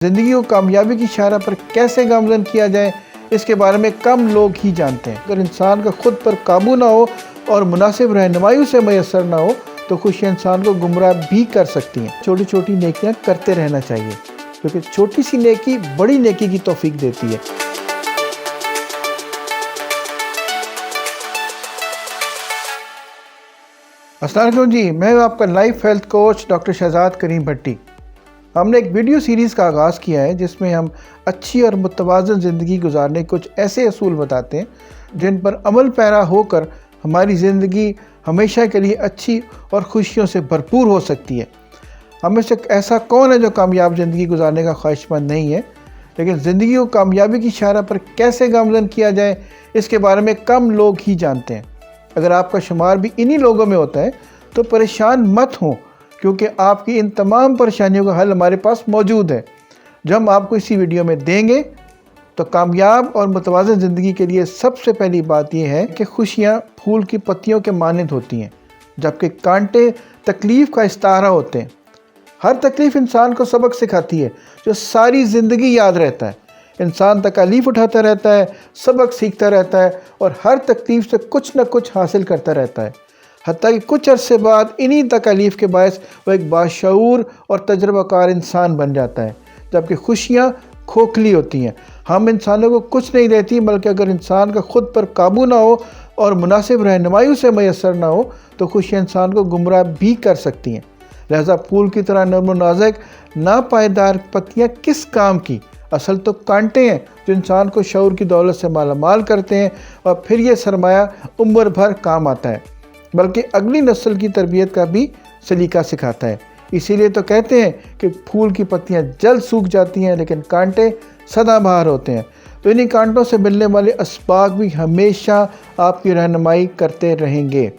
زندگی کو کامیابی کی شاہراہ پر کیسے گامزن کیا جائے اس کے بارے میں کم لوگ ہی جانتے ہیں۔ اگر انسان کا خود پر قابو نہ ہو اور مناسب رہنمائی اسے میسر نہ ہو تو خوشیاں انسان کو گمراہ بھی کر سکتی ہیں۔ چھوٹی چھوٹی نیکیاں کرتے رہنا چاہیے کیونکہ چھوٹی سی نیکی بڑی نیکی کی توفیق دیتی ہے۔ السلام علیکم جی، میں آپ کا life health coach doctor Shahzad Karim Bhatti. ہم نے ایک ویڈیو سیریز کا آغاز کیا ہے جس میں ہم اچھی اور متوازن زندگی گزارنے کچھ ایسے اصول بتاتے ہیں جن پر عمل پیرا ہو کر ہماری زندگی ہمیشہ کے لیے اچھی اور خوشیوں سے بھرپور ہو سکتی ہے۔ ہم میں سے ایسا کون ہے جو کامیاب زندگی گزارنے کا خواہش مند نہیں ہے، لیکن زندگی کو کامیابی کی شاہراہ پر کیسے گامزن کیا جائے اس کے بارے میں کم لوگ ہی جانتے ہیں۔ اگر آپ کا شمار بھی انہی لوگوں میں ہوتا ہے تو پریشان مت ہوں، کیونکہ آپ کی ان تمام پریشانیوں کا حل ہمارے پاس موجود ہے جو ہم آپ کو اسی ویڈیو میں دیں گے۔ تو کامیاب اور متوازن زندگی کے لیے سب سے پہلی بات یہ ہے کہ خوشیاں پھول کی پتیوں کے مانند ہوتی ہیں، جبکہ کانٹے تکلیف کا استعارہ ہوتے ہیں۔ ہر تکلیف انسان کو سبق سکھاتی ہے جو ساری زندگی یاد رہتا ہے۔ انسان تکالیف اٹھاتا رہتا ہے، سبق سیکھتا رہتا ہے اور ہر تکلیف سے کچھ نہ کچھ حاصل کرتا رہتا ہے، حتیٰ کہ کچھ عرصے بعد انہی تکالیف کے باعث وہ ایک باشعور اور تجربہ کار انسان بن جاتا ہے، جبکہ خوشیاں کھوکھلی ہوتی ہیں۔ ہم انسانوں کو کچھ نہیں دیتی، بلکہ اگر انسان کا خود پر قابو نہ ہو اور مناسب رہنمائی اسے میسر نہ ہو تو خوشیاں انسان کو گمراہ بھی کر سکتی ہیں۔ لہذا پھول کی طرح نرم و نازک ناپائیدار پتیاں کس کام کی؟ اصل تو کانٹے ہیں جو انسان کو شعور کی دولت سے مالا مال کرتے ہیں، اور پھر یہ سرمایہ عمر بھر کام آتا ہے، بلکہ اگلی نسل کی تربیت کا بھی سلیقہ سکھاتا ہے۔ اسی لیے تو کہتے ہیں کہ پھول کی پتیاں جلد سوکھ جاتی ہیں لیکن کانٹے سدا بہار ہوتے ہیں۔ تو انہی کانٹوں سے ملنے والے اسباق بھی ہمیشہ آپ کی رہنمائی کرتے رہیں گے۔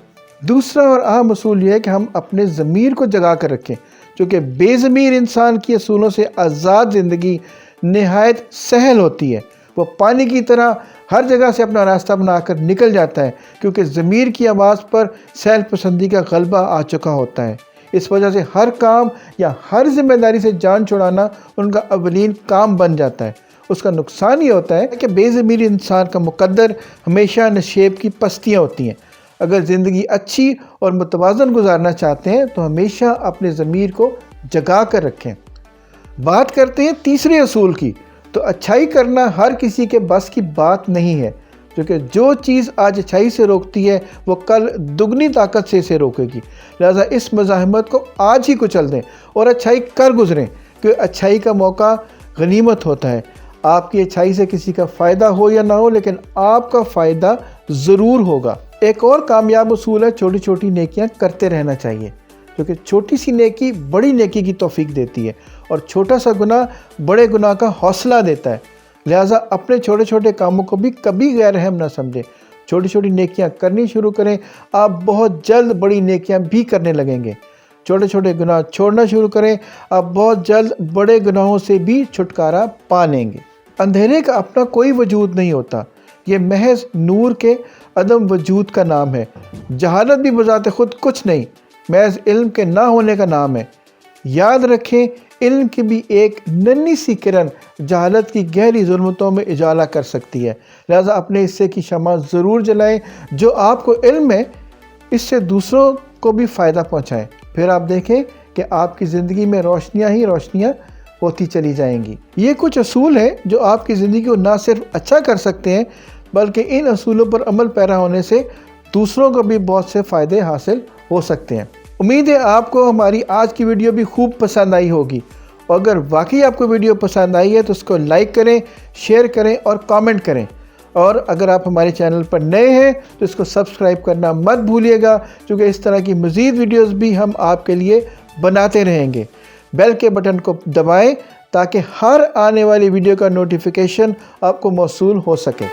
دوسرا اور اہم اصول یہ ہے کہ ہم اپنے ضمیر کو جگا کر رکھیں، چونکہ بے ضمیر انسان کی اصولوں سے آزاد زندگی نہایت سہل ہوتی ہے۔ وہ پانی کی طرح ہر جگہ سے اپنا راستہ بنا کر نکل جاتا ہے، کیونکہ ضمیر کی آواز پر سہل پسندی کا غلبہ آ چکا ہوتا ہے۔ اس وجہ سے ہر کام یا ہر ذمہ داری سے جان چھڑانا ان کا اولین کام بن جاتا ہے۔ اس کا نقصان یہ ہوتا ہے کہ بے ضمیر انسان کا مقدر ہمیشہ نشیب کی پستیاں ہوتی ہیں۔ اگر زندگی اچھی اور متوازن گزارنا چاہتے ہیں تو ہمیشہ اپنے ضمیر کو جگا کر رکھیں۔ بات کرتے ہیں تیسرے اصول کی، تو اچھائی کرنا ہر کسی کے بس کی بات نہیں ہے، کیونکہ جو چیز آج اچھائی سے روکتی ہے وہ کل دگنی طاقت سے اسے روکے گی۔ لہذا اس مزاحمت کو آج ہی کچل دیں اور اچھائی کر گزریں، کیونکہ اچھائی کا موقع غنیمت ہوتا ہے۔ آپ کی اچھائی سے کسی کا فائدہ ہو یا نہ ہو، لیکن آپ کا فائدہ ضرور ہوگا۔ ایک اور کامیاب اصول ہے چھوٹی چھوٹی نیکیاں کرتے رہنا چاہیے، کیونکہ چھوٹی سی نیکی بڑی نیکی کی توفیق دیتی ہے اور چھوٹا سا گناہ بڑے گناہ کا حوصلہ دیتا ہے۔ لہٰذا اپنے چھوٹے چھوٹے کاموں کو بھی کبھی غیر اہم نہ سمجھیں، چھوٹی چھوٹی نیکیاں کرنی شروع کریں، آپ بہت جلد بڑی نیکیاں بھی کرنے لگیں گے۔ چھوٹے چھوٹے گناہ چھوڑنا شروع کریں، آپ بہت جلد بڑے گناہوں سے بھی چھٹکارا پا لیں گے۔ اندھیرے کا اپنا کوئی وجود نہیں ہوتا، یہ محض نور کے عدم وجود کا نام ہے۔ جہالت بھی بذات خود کچھ نہیں، محض علم کے نہ ہونے کا نام ہے۔ یاد رکھیں، علم کی بھی ایک ننھی سی کرن جہالت کی گہری ظلمتوں میں اجالا کر سکتی ہے۔ لہذا اپنے حصے کی شمع ضرور جلائیں، جو آپ کو علم ہے اس سے دوسروں کو بھی فائدہ پہنچائیں۔ پھر آپ دیکھیں کہ آپ کی زندگی میں روشنیاں ہی روشنیاں ہوتی چلی جائیں گی۔ یہ کچھ اصول ہیں جو آپ کی زندگی کو نہ صرف اچھا کر سکتے ہیں، بلکہ ان اصولوں پر عمل پیرا ہونے سے دوسروں کو بھی بہت سے فائدے حاصل ہو سکتے ہیں۔ امید ہے آپ کو ہماری آج کی ویڈیو بھی خوب پسند آئی ہوگی، اور اگر واقعی آپ کو ویڈیو پسند آئی ہے تو اس کو لائک کریں، شیئر کریں اور کامنٹ کریں، اور اگر آپ ہمارے چینل پر نئے ہیں تو اس کو سبسکرائب کرنا مت بھولیے گا، کیونکہ اس طرح کی مزید ویڈیوز بھی ہم آپ کے لیے بناتے رہیں گے۔ بیل کے بٹن کو دبائیں تاکہ ہر آنے والی ویڈیو کا نوٹیفیکیشن آپ کو موصول ہو سکے۔